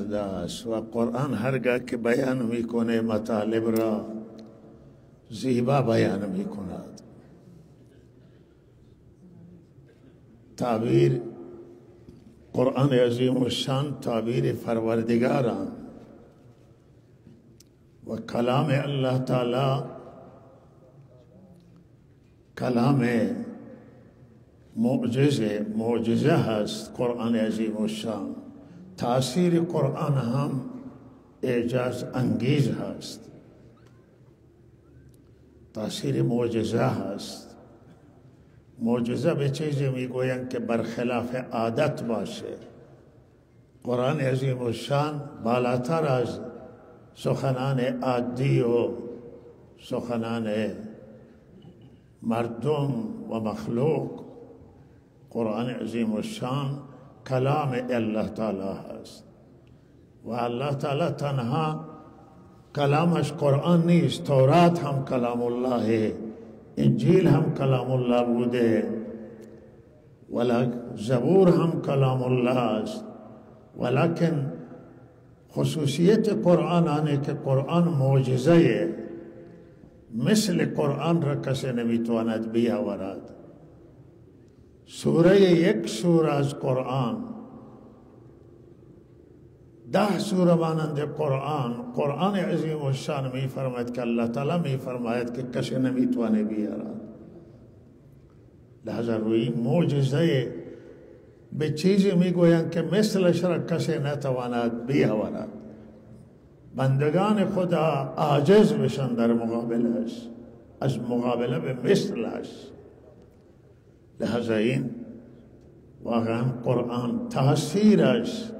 شده است و قرآن هرگاه که بیان میکنه مطالب را زیبا بیان میکند. تعبیر قرآن عظیم الشان تعبیر پروردگاران و کلام الله تعالی کلام معجزه هست. قرآن عظیم الشان تأثیر قرآن هم اعجاز انگیز هست، تأثیر معجزه هست. معجزه به چیزی میگویند که برخلاف عادت باشه. قرآن عظیم الشان بالاتر از سخنان عادی و سخنان مردم و مخلوق، قرآن عظیم الشان کلام الله تعالی هست و الله تعالی تنها کلامش قرآن نیست، تورات هم کلام الله، انجیل هم کلام الله بوده، زبور هم کلام الله است. ولکن خصوصیت قرآن آنه که قرآن معجزه، مثل قرآن را کسی نمیتواند بیاورد. یک سوره از قرآن، 10 سوره مانند قرآن عظیم الشان می فرماید که الله تعالی می فرماید که کسی نمیتواند بیارد. لحظه روی معجزه به چیزی میگویند که مثلش را کسی نتواند بیاورد. بندگان خدا عاجز بشن در مقابلش، از مقابله به مثلش. لحظه این واقعا قرآن تاثیرش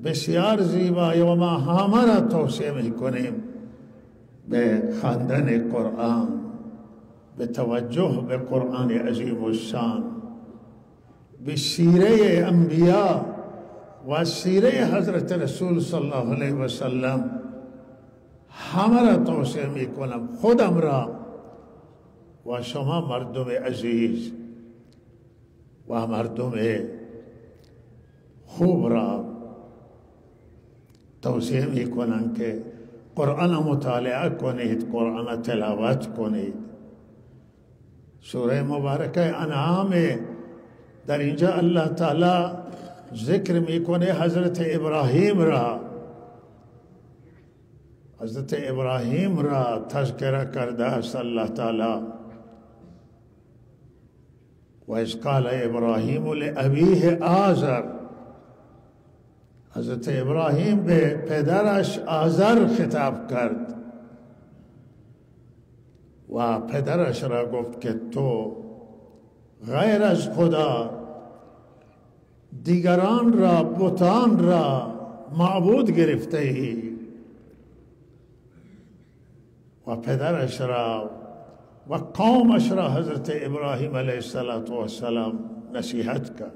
بسیار زیبایی و ما همه را توصیه میکنیم به خواندن قرآن، به توجه به قرآن عظیم الشان، به سیره انبیاء و سیره حضرت رسول صلی الله علیه و سلم. همه را توصیه میکنم، خودم را و شما مردم عزیز و مردم خوب را توصیه میکنم که قرآن مطالعه کنید، قرآن تلاوت کنید. سوره مبارکه انعام، در اینجا الله تعالی ذکر میکنه حضرت ابراهیم را تذکره کرده است الله تعالی. و اذ قال ابراهیم لابیه آزر، حضرت ابراهیم به پدرش آزر خطاب کرد و پدرش را گفت که تو غیر از خدا دیگران را، بتان را معبود گرفته ای. و پدرش را و قومش را حضرت ابراهیم علیه السلام نصیحت کرد،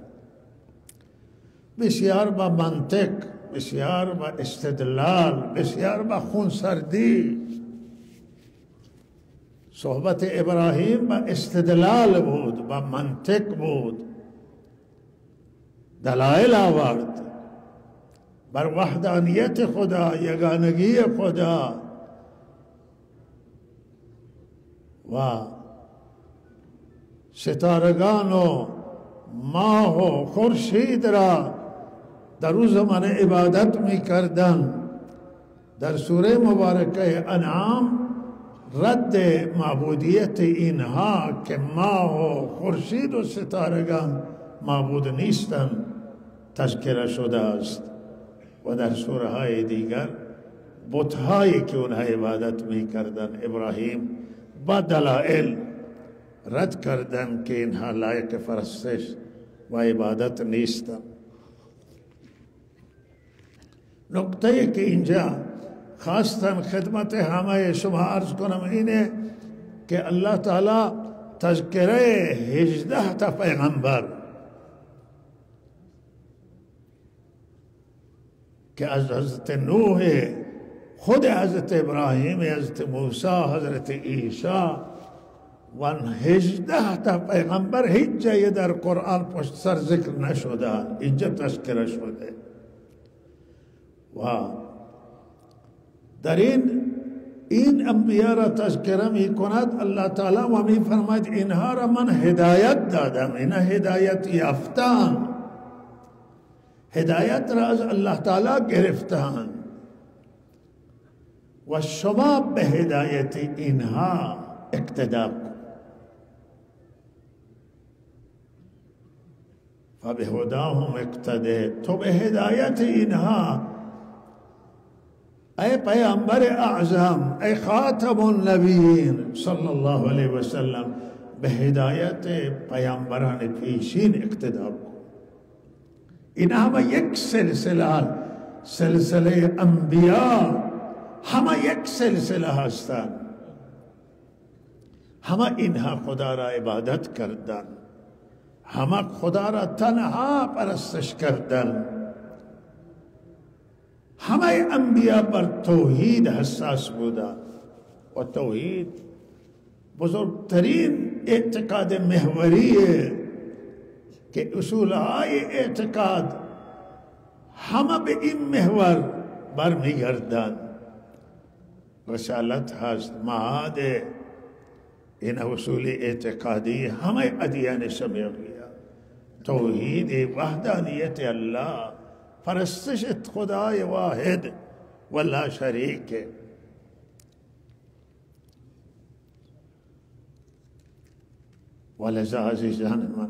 بسیار با منطق، بسیار با استدلال، بسیار با خونسردی. صحبت ابراهیم با استدلال بود، با منطق بود، دلائل آورد بر وحدانیت خدا، یگانگی خدا و ستارگان و ماه و خورشید را در روز زمان عبادت می کردن. در سوره مبارکه انعام رد معبودیت اینها که ماه و خورشید و ستارگان معبود نیستند تذکره شده است. و در سوره های دیگر بت‌هایی که اونها عبادت می کردن ابراهیم با دلائل رد کردن که اینها لایق پرستش و عبادت نیستند. نکته که اینجا خواستم خدمت همه شما عرض کنم اینه که الله تعالی تذکره 18 تا پیغمبر که از حضرت نوح، خود حضرت ابراهیم، حضرت موسی، حضرت عیسی و 18 تا پیغمبر هیچ جای در قرآن پشت سر ذکر نشدن، اینجا تذکره شده. و در این انبیا را تذکره می کند الله تعالی و می فرماید اینها را من هدایت دادم، اینا هدایت یافتند، هدایت را از الله تعالی گرفتند و شما به هدایت اینها اقتدا کن. فبهداهم اقتدیت، تو به هدایت اینها ای پیامبر اعظم، ای خاتم النبیین صلی الله علیه و سلم، به هدایت پیامبران پیشین اقتدا کن. این همه یک سلسله انبیا، همه یک سلسله هستند، همه اینها خدا را عبادت کردند، همه خدا را تنها پرستش کردند، همه انبیا بر توحید حساس بودند و توحید بزرگترین اعتقاد محوریه که اصولهای اعتقاد همه به این محور برمیگردند. رسالت هست، معاد این اصول اعتقادی همه ادیان سماویه، توحید وحدانیت الله، پرستش خدای واحد و لا شریک. ولذا عزیزان من،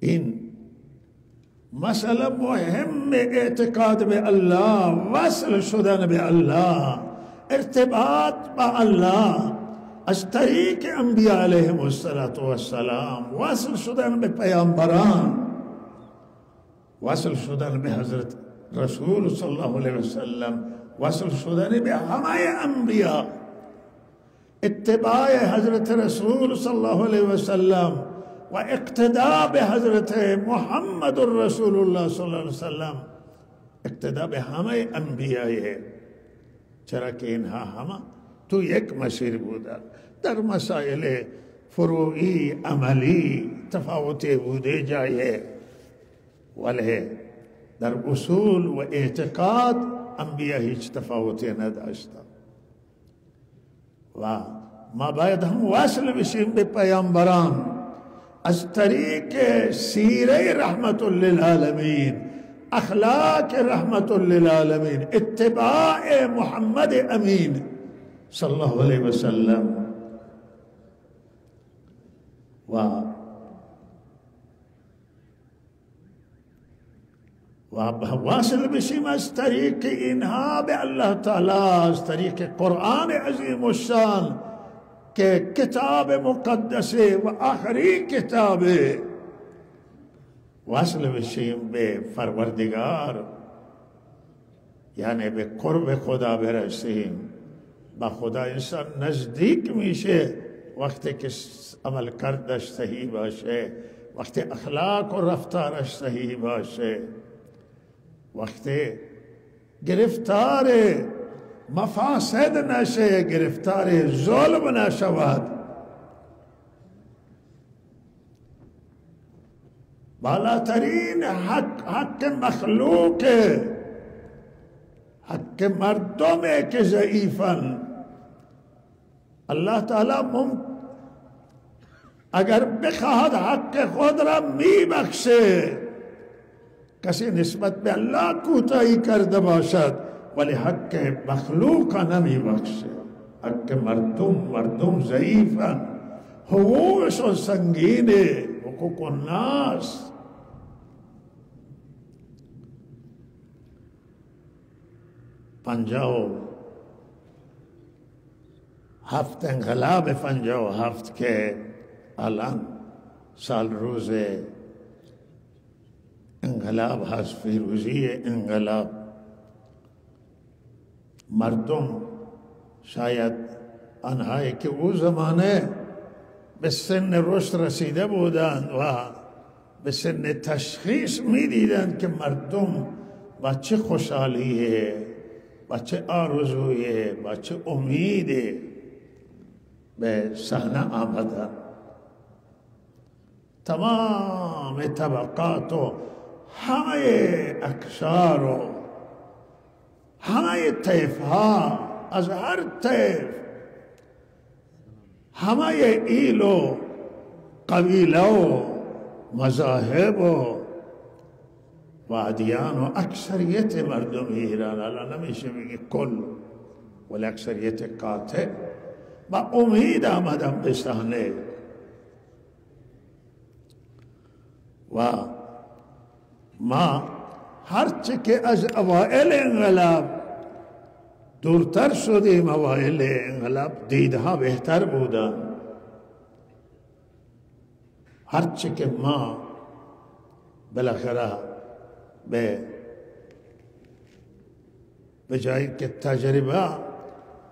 این مسئله مهم اعتقاد به الله، وصل شدن به الله، ارتباط با الله از طریق انبیاء علیهم السلام، وصل شدن به پیامبران، وصل شدن به حضرت رسول صلی الله علیه وسلم، وصل شدن به همه انبیاء، اتباع حضرت رسول صلی الله علیه وسلم و اقتداء به حضرت محمد رسول الله صلی الله علیه وسلم، اقتداء به همه انبیاء، چرا که اینها همه تو یک مسیر بودن. در مسائل فروعی عملی تفاوتی بوده جایه، ولی در اصول و اعتقاد انبیاء هیچ تفاوتی نداشتند و ما باید هم وصل بشیم به پیامبران از طریق سیره رحمت للعالمین، اخلاق رحمت للعالمین، اتباع محمد امین صلی الله علیه وسلم و واصل بشیم از طریق اینها به الله تعالی، از طریق قرآن عظیم الشان که کتاب مقدسه و آخری کتابه، واصل بشیم به پروردگار، یعنی به قرب خدا برسیم. با خدا انسان نزدیک میشه وقتی که عمل کردش صحیح باشه، وقتی اخلاق و رفتارش صحیح باشه، وقتی گرفتار مفاسد نشه، گرفتار ظلم نشود. بالاترین حق مخلوق، حق مردمه که ضعیفن. الله تعالی اگر بخواهد حق خود را میبخشه، کسی نسبت به الله کوتاهی کرده باشد ولی حق مخلوق نمیبخشه. حق مردم ضعیفن، حقوقشون سنگینه، حقوق الناس. انقلاب 57 که الان سال روز انقلاب هست، پیروزی انقلاب، مردم شاید آنهایی که او زمانه به سن رشد رسیده بودند و به سن تشخیص می دیدند که مردم با چه خوشحالیه، با چه آرزویه، با چه امیده به صحنه آمدند. تمام طبقات و همه اقشار و همه طیف ها، از هر طیف، همه ایل و قبیله و مذاهب و ادیان و اکثریت مردم ایران، الان نمیشه بگی کل، ولی اکثریت قاطع با امید آمدم به صحنه و ما هرچه که از اوائل انقلاب دورتر شدیم، اوائل انقلاب دیدها بهتر بودن. هرچه که ما بالاخره به جایی که تجربه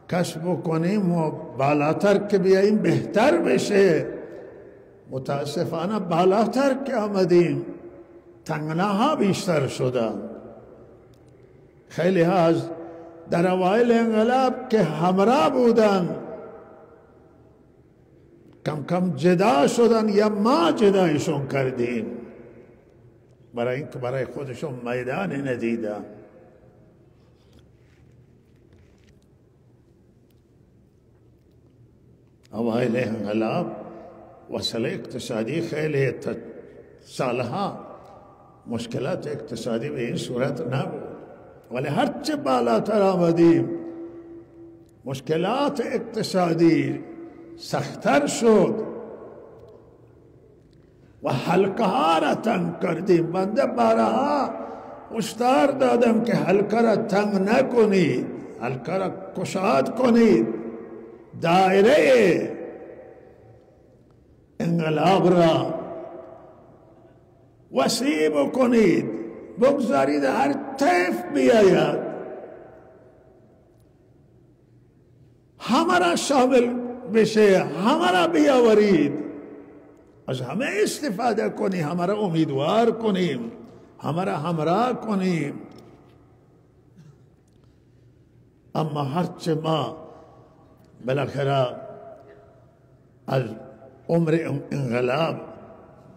کسب کنیم و بالاتر که بیاییم بهتر بشه. متاسفانه بالاتر که آمدیم تنگناها بیشتر شدن. خیلی ها از در اوائل انقلاب که همراه بودن کم کم جدا شدن یا ما جدایشون کردیم، برای اینکه برای خودشون میدان ندیدن. اوائل انقلاب وسیله اقتصادی خیلی سالها مشکلات اقتصادی به این صورت نبود، ولی هرچه بالاتر آمدیم مشکلات اقتصادی سخت‌تر شد و حلقه ها را تنگ کردیم. بنده بارها هشدار دادم که حلقه را تنگ نکنید، حلقه را گشاد کنید، دایره انقلاب را وسیع بکنید، بگذارید هر طیف بیاید، همه را شامل بشه، همه را بیاورید، از همه استفاده کنیم، همه را امیدوار کنیم، همه را همراه کنیم. اما هرچه ما بالاخره از عمر انقلاب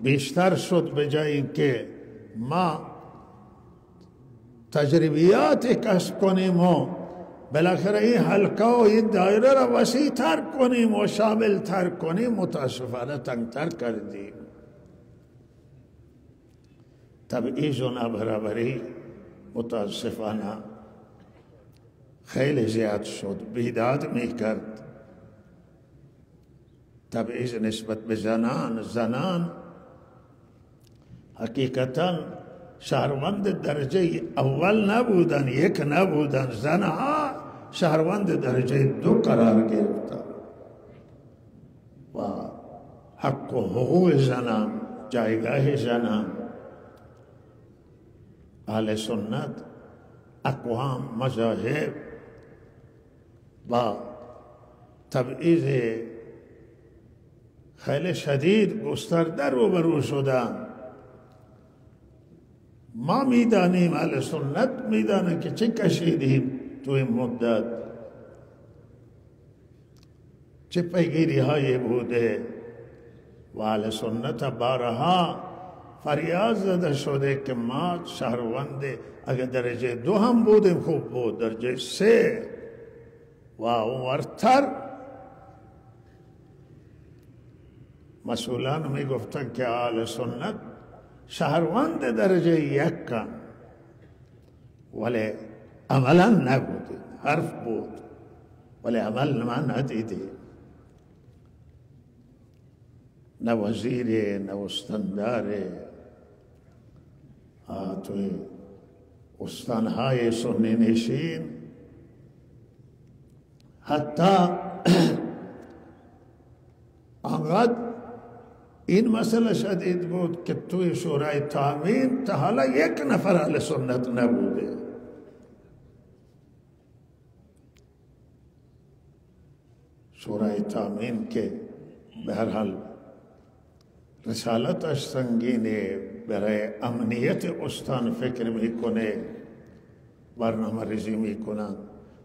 بیشتر شد، به جای اینکه ما تجربیات کسب کنیم و بالاخره این حلقه و این دایره را وسیع تر کنیم و شامل تر کنیم، متاسفانه تنگتر کردیم. تبعیض و نابرابری متاسفانه خیلی زیاد شد، بیداد میکرد. تبعیض نسبت به زنان حقیقتا شهروند درجه اول نبودن، یک نبودن، زنها شهروند درجه 2 قرار گرفتن و حق و حقوق زنان، جایگاه زنان. اهل سنت، اقوام، مذاهب با تبعیض خیلی شدید گسترده روبرو شدن. ما میدانیم، اهل سنت میدانیم که چه کشیدیم تو این مدت، چه پیگیری هایی بوده و اهل سنت بارها فریاد زده شده که ما شهروند اگر درجه 2 هم بودیم خوب بود، درجه 3 و اونورتر. مسئولان می گفتن که اهل سنت شهروند درجه 1 کن، ولی عملا نبود، حرف بود ولی عمل ما ندیدیم. نه وزیر، نه استاندار، توی استانهای سنی نشین. حتی انقدر این مسئله شدید بود که توی شورای تامین تا حالا 1 نفر اهل سنت نبوده. شورای تامین که به هر حال رسالتش سنگینه، برای امنیت استان فکر میکنه، برنامه ریزی میکنن.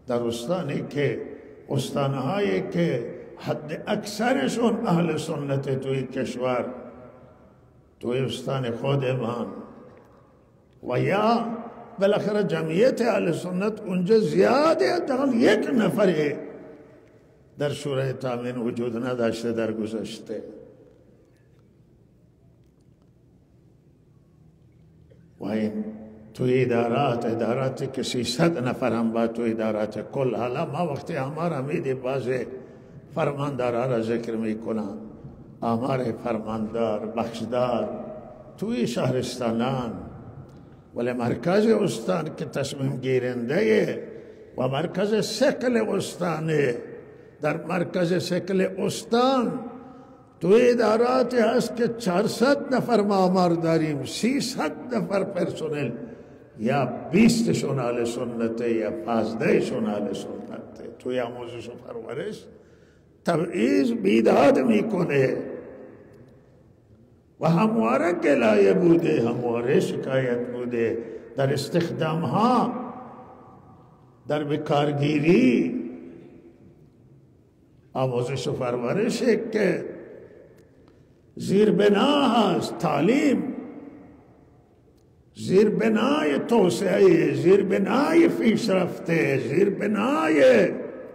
در استانی که استانهایی که حد اکثرشون اهل سنت توی کشور، توی استان خودمان و یا بالاخره جمعیت اهل سنت اونجا زیاده، حداقل یک نفره در شورای تامین وجود نداشته در گذشته. و این توی اداراتی که 300 نفر هم با تو ادارات کل. حالا ما وقتی آمار میدیم بعض فرماندارها را ذکر میکنن، آمار فرماندار بخشدار توی شهرستانان، ولی مرکز استان که تصمیم گیرنده و مرکز ثقل استانه، در مرکز ثقل استان توی اداراتی هست که 400 نفر ما آمار داریم، 300 نفر پرسونل، یا 20 شون اهل سنته یا 15 شون اهل سنته. توی آموزش و پرورش تبعیض بیداد میکنه و همواره گلایه بوده، همواره شکایت بوده در استخدام ها، در بکارگیری. آموزش و پرورش که زیر بنا هست، تعلیم زیر بنای توسعه، زیر بنای پیشرفته، زیر بنای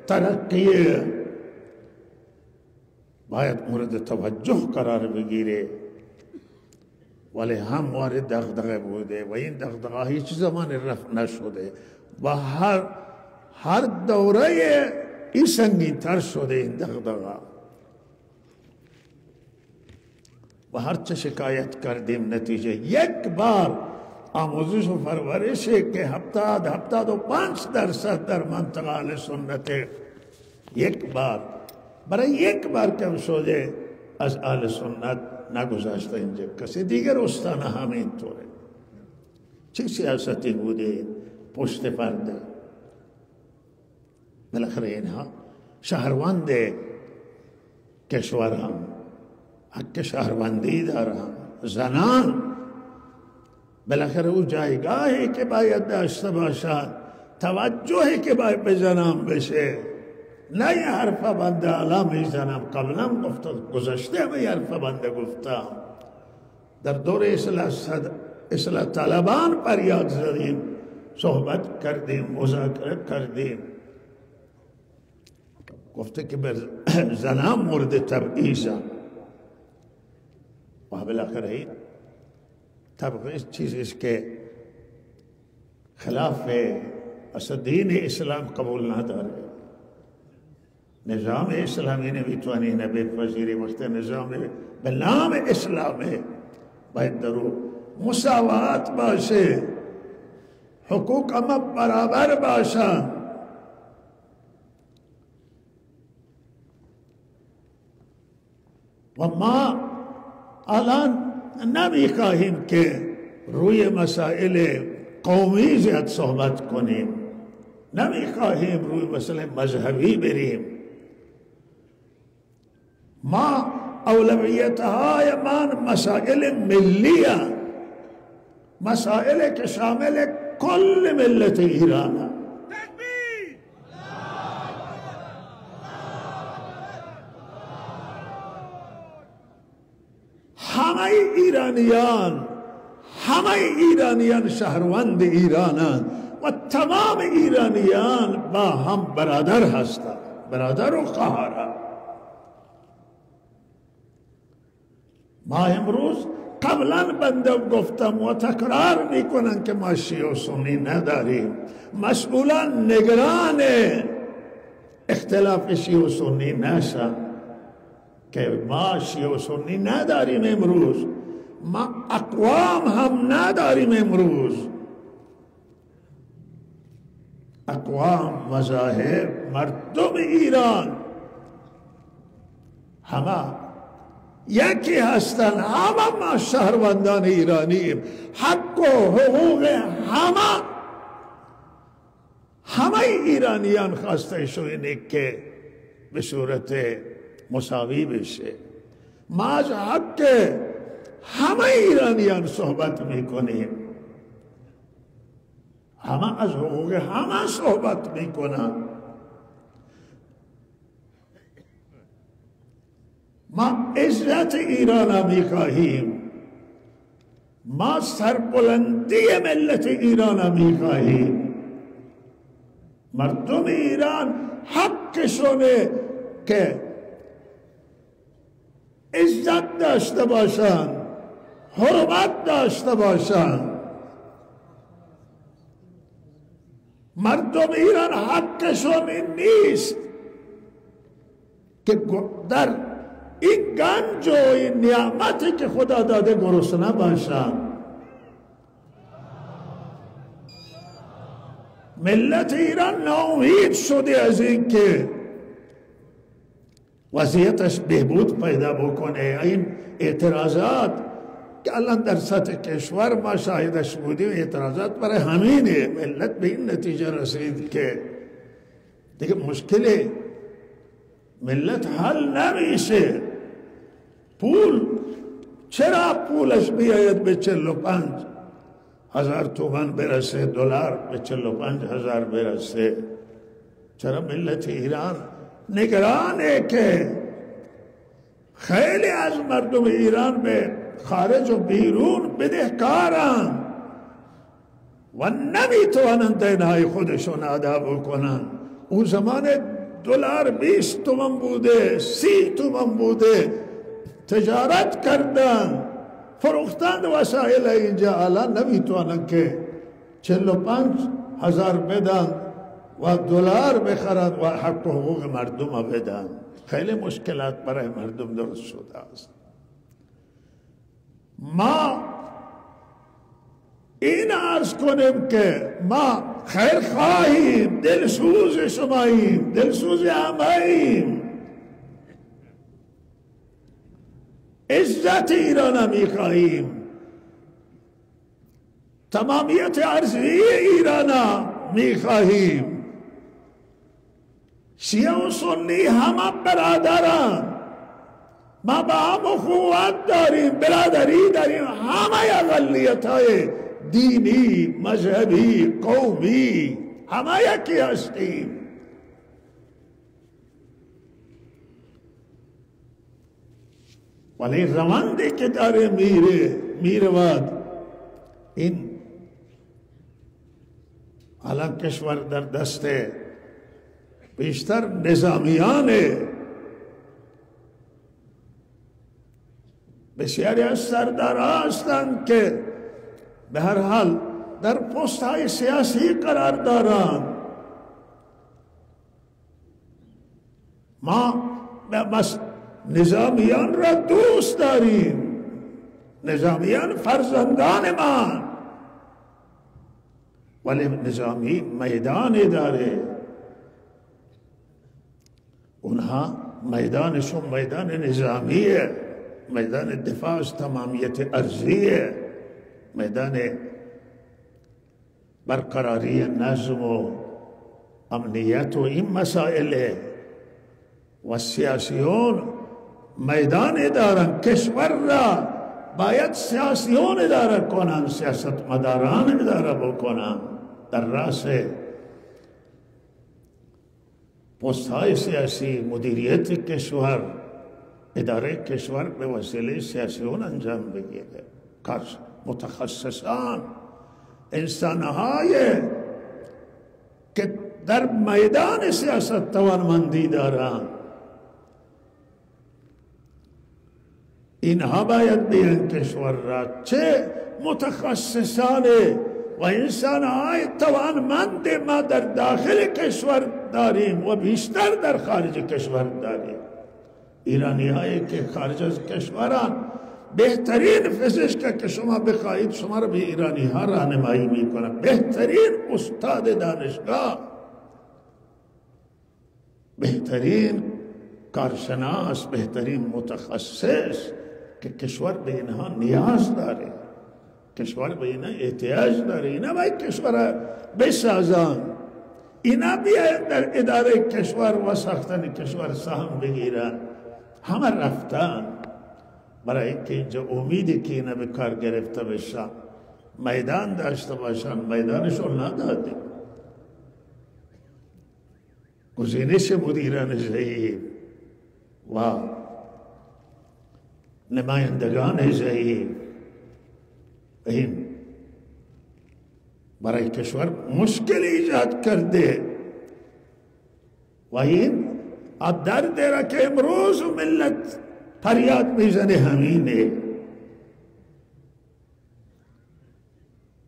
ترقی، باید مورد توجه قرار بگیره. ولی همواره دغدغه بوده و این دغدغه هیچ زمان رفع نشده و هر دوره این سنگین تر شده این دغدغه. و هر چه شکایت کردیم نتیجه یک بار آموزش و پرورش که 75% در منطقه اهل سنت یک بار برای یک بار کم شده از اهل سنت نگذاشته اینجا. کسی دیگر استان همین طوره. چه سیاستی بوده پشت پرده؟ بالاخره اینها شهروند کشور هم حق شهروندی دارن، زنان بالاخره او جایگاهی که باید داشته باشد، توجهی که باید به زنان بشه. نه یه حرف بنده الان میزنم، قبلا گفتم، گذشته همه یه حرف بنده گفتم. در دور اصلاح طلبان فریاد زدیم، صحبت کردیم، مذاکره کردیم، گفته که بر زنان مورد تبعیضن. و بالاخره این تبعیض چیزی است که خلاف اصلا دین اسلام قبول نداره. نظام اسلامی نمیتوانی بپذیری. وقتی نظام به نام اسلامه باید درو مساوات باشه، حقوق اما برابر باشن. و ما الان نمیخواهیم که روی مسائل قومی زیاد صحبت کنیم، نمیخواهیم روی مسئله مذهبی بریم. ما اولویت‌های من مسائل ملیه، مسائل که شامل کل ملت ایرانه. همه ایرانیان شهروند ایرانند و تمام ایرانیان با هم برادر هستند، برادر و خواهر. ما امروز قبلا بنده گفتم و تکرار میکنن که ما شیعه و سنی نداریم. مسئولان نگران اختلاف شیعه و سنی نشن که ما شیعه و سنی نداریم امروز، ما اقوام هم نداریم امروز. اقوام، مذاهب، مردم ایران همه یکی هستن، همه ما شهروندان ایرانیم. حق و حقوق همه ایرانیان خواسته شده که به صورت مساوی بشه. ما از حق همه ایرانیان صحبت میکنیم، همه از حقوق همه صحبت میکنن. ما عزت ایران میخواهیم، ما سربلندی ملت ایران میخواهیم. مردم ایران حقشونه که عزت داشته باشند، حرمت داشته باشند. مردم ایران حقشون این نیست که در این گنج و این نعمتی که خدا داده گرسنه باشند. ملت ایران ناامید شده از این که وضعیتش بهبود پیدا بکنه. این اعتراضات که الان در سطح کشور ما شاهدش بودیم، اعتراضات برای همینه. ملت به این نتیجه رسید که دیگه مشکل ملت حل نمیشه. پول چرا پولش بیاید به 45,000 تومان برسه، دلار به 45,000 برسه؟ چرا ملت ایران نگرانه که خیلی از مردم ایران به خارج و بیرون بدهکارن و نمیتوانند دینهای خودشون ادا بکنن. اون زمان دلار 20 تومان بوده، 30 تومان بوده، تجارت کردن، فروختن وسایل. اینجا الان نمیتوانند که 45,000 بدن و دلار بخرند و حق و حقوق مردم بدن. خیلی مشکلات برای مردم درست شده است. ما این عرض کنیم که ما خیر خواهیم، دلسوز شماییم، دلسوز هماییم. عزت ایران میخواهیم، تمامیت ارضی ایران میخواهیم. شیعه و سنی همه برادران، ما با هم اخوت داریم، برادری داریم. همه اقلیت های دینی، مذهبی، قومی همه یکی هستیم. ولی روندی که داره میرود، این الان کشور در دست بیشتر نظامیانه. بسیاری از سرداران هستند که به هر حال در پست های سیاسی قرار دارند. ما نظامیان را دوست داریم، نظامیان فرزندان ما، ولی نظامی میدانی داره. اونها میدانشون میدان نظامیه، میدان دفاع از تمامیت ارضیه، میدان برقراری نظم و امنیت و این مسائل. و سیاسیون میدان دارن، کشور را باید سیاسیون اداره کنن، سیاست مداران اداره بکنن. در راس پست های سیاسی، مدیریت کشور، اداره کشور به وسیله سیاسیون انجام بگیره. متخصصان، انسانهای که در میدان سیاست توانمندی دارند، اینها باید بیان کشور را. چه متخصصان و انسانهای توانمند ما در داخل کشور داریم و بیشتر در خارج کشور داریم. ایرانی هایی که خارج از کشوران، بهترین پزشک که شما بخواهید شما را به ایرانی ها راهنمایی میکنند. بهترین استاد دانشگاه، بهترین کارشناس، بهترین متخصص که کشور به اینها نیاز داره، کشور به اینها احتیاج داره. اینا باید کشور بسازن، اینا بیاید در اداره کشور و ساختن کشور سهم بگیرن. همه رفتن برای اینکه اینجا امیدی که اینا به کار گرفته بشن، میدان داشته باشن، میدانشون ندادیم. گزینش مدیران ضعیف و نمایندگان ضعیف این برای کشور مشکل ایجاد کرده و این درد را که امروز ملت فریاد میزنه همینه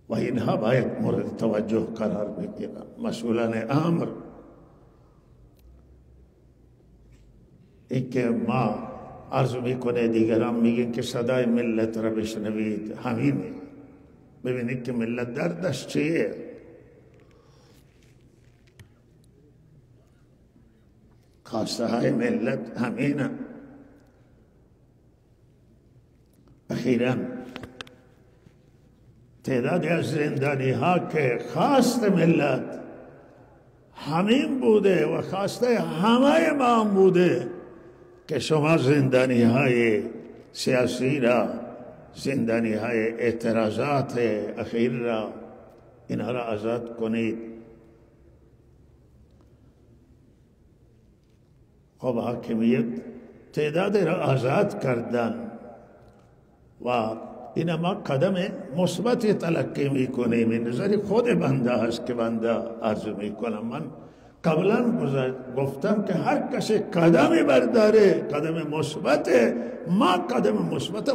و اینها باید مورد توجه قرار بگیرن. مسئولان امر این که ما عرض میکنه دیگران میگن که صدای ملت را بشنوید، همینه. ببینید که ملت دردش چیه. خواسته های ملت همینه. اخیراً تعدادی از زندانی ها که خواست ملت همین بوده و خواسته همه ما بوده که شما زندانی های سیاسی را، زندانی های اعتراضات اخیر را، اینها را آزاد کنید. خب حاکمیت تعداد را آزاد کردن و این ما قدم مثبتی تلقی میکنیم. این نظر خود بنده هست که بنده عرض میکنم. من قبلا گفتم که هر کسی قدمی برداره قدم مثبت، ما قدم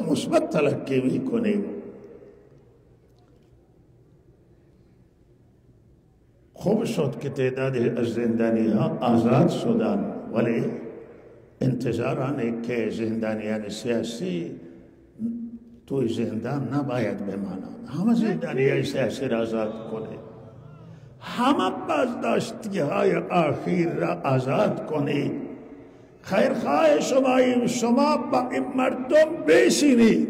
مثبت تلقی میکنیم. خوب شد که تعدادی از زندانی ها آزاد شدن، ولی انتظارانه که زندانیان سیاسی توی زندان نباید بمانند. همه زندانی های سیاسی را آزاد کنه، همه بازداشتی های آخیر را آزاد کنید. خیرخواه شما با این مردم بشینید،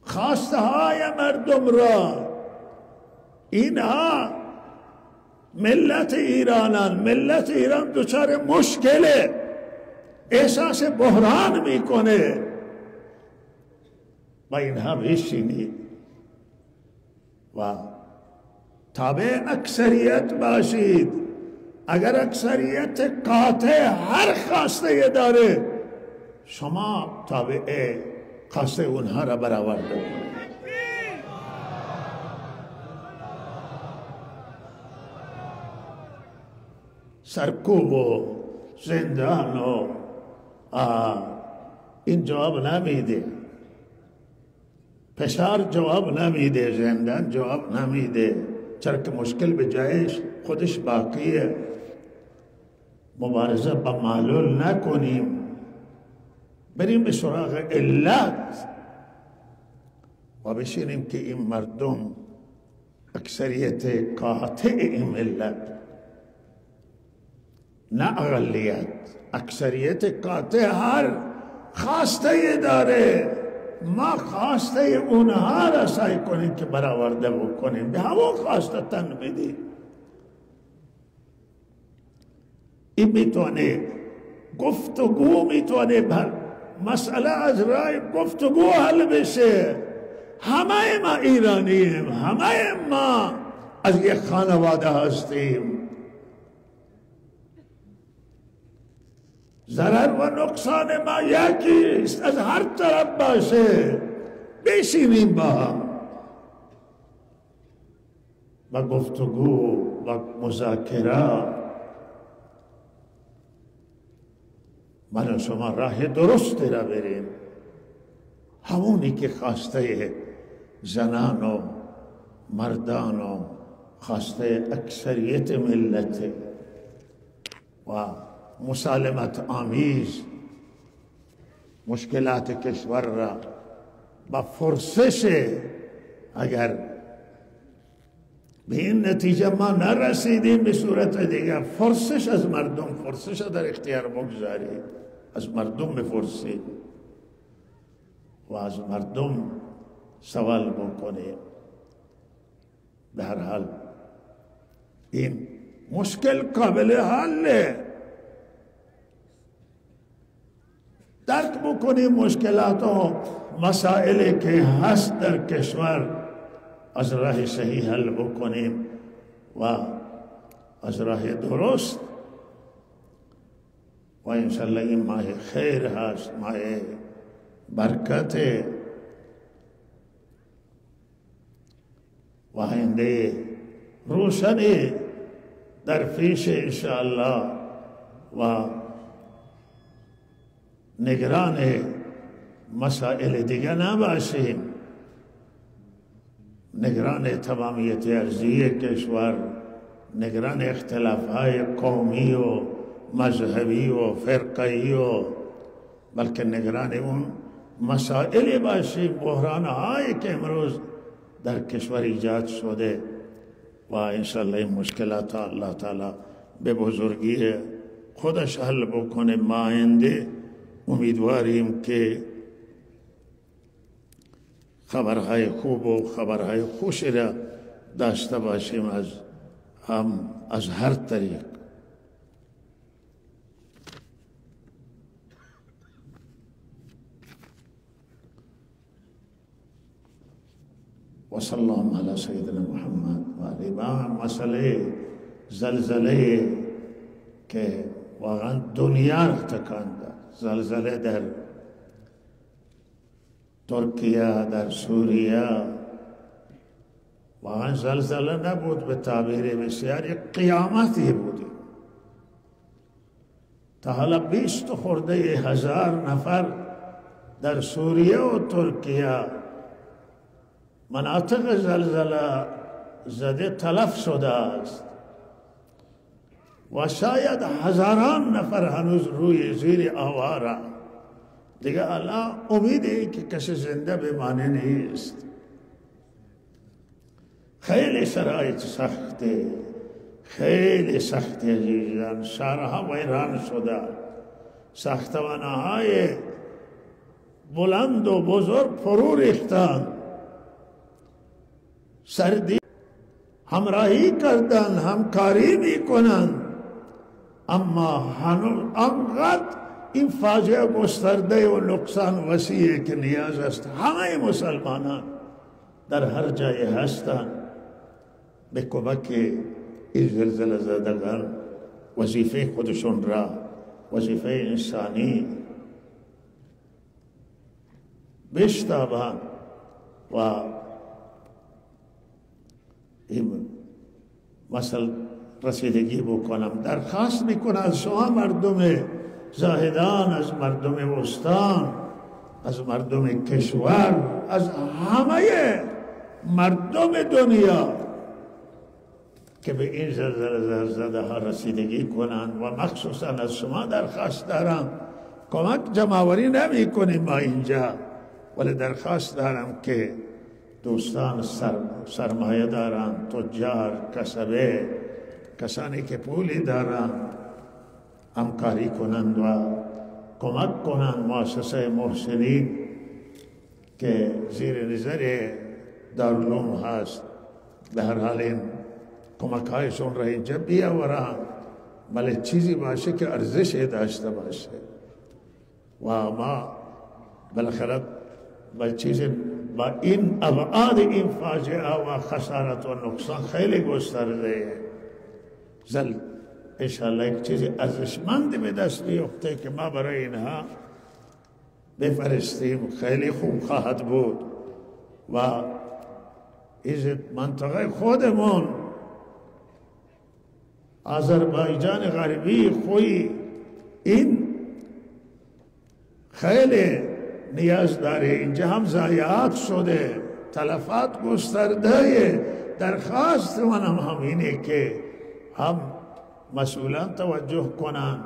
خواسته های مردم را. اینها ملت ایرانن، ملت ایران دچار مشکله، احساس بحران میکنه. با اینها بشینید و تابع اکثریت باشید. اگر اکثریت قاطع هر خواسته داره، شما تابع خواسته اونها را برآورده کنید. سرکوب و زندان و این جواب نمیده، فشار جواب نمیده، زندان جواب نمیده. چرا که مشکل به جایش خودش باقیه. مبارزه با معلول نکنیم، بریم به سراغ علت و بشینیم که این مردم اکثریت قاطع این ملت، نه اقلیت، اکثریت قاطع هر خواسته داره، ما خواسته اونها را سعی کنیم که برآورده بکنیم، به همون خواسته تن بدیم. این میتونه گفتگو، میتونه مسئله از راه گفتگو حل بشه. همه ما ایرانیم، همه ما از یک خانواده هستیم. ضرر و نقصان ما یکیست، از هر طرف باشه. بشینیم با هم و گفتگو و مذاکره. من و شما راه درستی را بریم، همونی که خواسته زنان و مردان و خواسته اکثریت ملت و مسالمت آمیز مشکلات کشور را با فرصش، اگر به این نتیجه ما نرسیدیم به صورت دیگر، فرصش از مردم، فرصش در اختیار بگذارید، از مردم بپرسید و از مردم سوال بکنید. به هر حال این مشکل قابل حله. درک بکنیم مشکلات و مسائلی که هست در کشور، از راه صحیح حل بکنیم و از راه درست. و انشالله این ماه خیر هست، ماه برکت و آینده روشنی در پیش انشاءالله و نگران مسائل دیگر نباشیم، نگران تمامیت ارضی کشور، نگران اختلافهای قومی و مذهبی و فرقی بلکه نگران اون مسائل باشیم، بحرانهایی که امروز در کشور ایجاد شده و انشاءالله این مشکلات الله تعالی به بزرگی خودش حل بکنه. ما آینده امیدواریم که خبرهای خوب و خبرهای خوش را داشته باشیم از هر طریق. و صلی الله علی سیدنا محمد و آله. مسئله زلزله که واقعا دنیا را تکان داد، زلزله در ترکیه، در سوریه، واقعا زلزله نبود، به تعبیر بسیار یک قیامتی بودی. تا حالا 20 خورده هزار نفر در سوریه و ترکیه مناطق زلزله زده تلف شده است و شاید هزاران نفر هنوز روی زیر آواره. دیگه الله امیدی که کسی زنده بمانه نیست. خیلی شرایط سخته، خیلی سخته عزیزان. شهرها ویران شده، ساختمانهای بلند و بزرگ فرو ریختند، سردی همراهی کردن، همکاری میکنن، اما هنوز انقدر این فاجعه گسترده و نقصان وسیعه که نیاز است همه مسلمانان در هر جای هستند به کمک این زلزله زدگان وظیفه خودشون را، وظیفه انسانی بشتابند و این مسئله رسیدگی بکنم. درخواست میکنم از شما مردم زاهدان، از مردم استان، از مردم کشور، از همه مردم دنیا که به این زلزله زده ها رسیدگی کنند و مخصوصا از شما درخواست دارم. کمک جمعوری نمی کنیم ما اینجا، ولی درخواست دارم که دوستان سرمایه دارند، تجار، کسبه، کسانی که پولی دارند همکاری کنند و کمک کنند. مؤسسه محسنین که زیر نظر دارالعلوم هست به هر حال این کمک هایشون را اینجا بیاورند، ولی چیزی باشه که ارزش داشته باشه و ما بالاخره با چیز با این ابعاد این فاجعه و خسارت و نقصان خیلی گسترده انشاءالله یک چیز ارزشمند به دست بیفته که ما برای اینها بفرستیم، خیلی خوب خواهد بود. و این منطقه خودمون آذربایجان غربی خوی این خیلی نیاز داره. اینجا هم ضایعات شده، تلفات گسترده. درخواست منم همینه که هم مسئولان توجه کنن،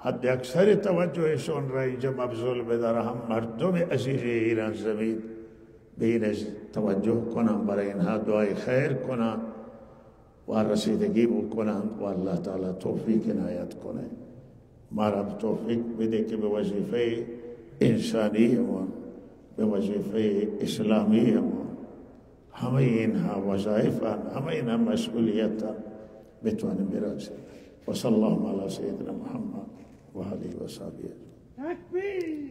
حد اکثر توجهشون را اینجا مبذول بداره، هم مردم عزیز ایران زمین به این توجه کنن، برای اینها دعای خیر کنن و رسیدگی بکنن و الله تعالی توفیق عنایت کنه. ما را توفیق بده که به وظیفه انسانیمون، به وظیفه اسلامیمون، همه اینها وظایفن، همه اینها مسئولیتن بتوانیم برسیم. و صلی الله علی سیدنا محمد و آله و صحبه. تکبیر.